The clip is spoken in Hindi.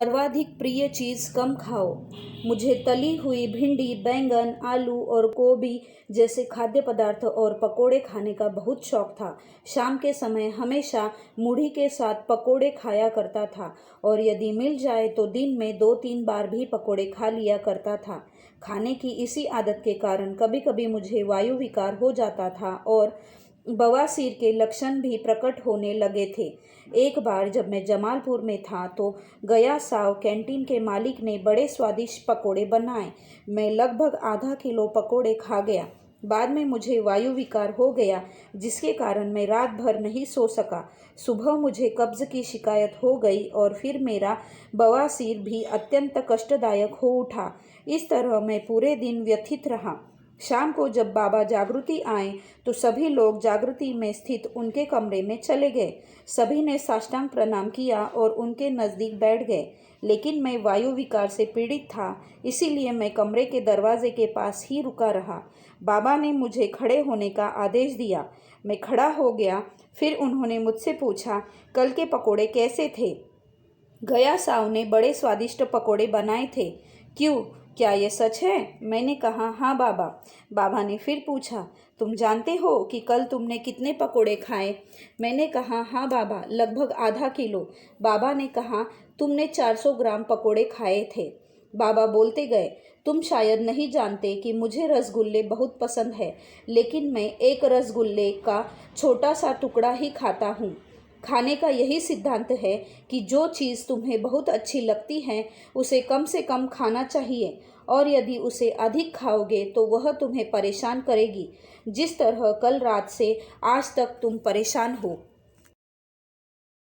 सर्वाधिक प्रिय चीज़ कम खाओ। मुझे तली हुई भिंडी, बैंगन, आलू और गोभी जैसे खाद्य पदार्थ और पकोड़े खाने का बहुत शौक था। शाम के समय हमेशा मूढ़ी के साथ पकोड़े खाया करता था और यदि मिल जाए तो दिन में 2-3 बार भी पकोड़े खा लिया करता था। खाने की इसी आदत के कारण कभी-कभी मुझे वायु विकार हो जाता था और बवासीर के लक्षण भी प्रकट होने लगे थे। एक बार जब मैं जमालपुर में था तो गया साव कैंटीन के मालिक ने बड़े स्वादिष्ट पकोड़े बनाए। मैं लगभग आधा किलो पकोड़े खा गया। बाद में मुझे वायु विकार हो गया जिसके कारण मैं रात भर नहीं सो सका। सुबह मुझे कब्ज की शिकायत हो गई और फिर मेरा बवासीर भी अत्यंत कष्टदायक हो उठा। इस तरह मैं पूरे दिन व्यथित रहा। शाम को जब बाबा जागृति आए तो सभी लोग जागृति में स्थित उनके कमरे में चले गए। सभी ने साष्टांग प्रणाम किया और उनके नज़दीक बैठ गए, लेकिन मैं वायु विकार से पीड़ित था, इसीलिए मैं कमरे के दरवाजे के पास ही रुका रहा। बाबा ने मुझे खड़े होने का आदेश दिया। मैं खड़ा हो गया। फिर उन्होंने मुझसे पूछा, कल के पकोड़े कैसे थे? गया साव ने बड़े स्वादिष्ट पकोड़े बनाए थे। क्यों, क्या ये सच है? मैंने कहा, हाँ बाबा। बाबा ने फिर पूछा, तुम जानते हो कि कल तुमने कितने पकोड़े खाए? मैंने कहा, हाँ बाबा, लगभग आधा किलो। बाबा ने कहा, तुमने 400 ग्राम पकोड़े खाए थे। बाबा बोलते गए, तुम शायद नहीं जानते कि मुझे रसगुल्ले बहुत पसंद है, लेकिन मैं एक रसगुल्ले का छोटा सा टुकड़ा ही खाता हूँ। खाने का यही सिद्धांत है कि जो चीज़ तुम्हें बहुत अच्छी लगती है उसे कम से कम खाना चाहिए, और यदि उसे अधिक खाओगे तो वह तुम्हें परेशान करेगी, जिस तरह कल रात से आज तक तुम परेशान हो।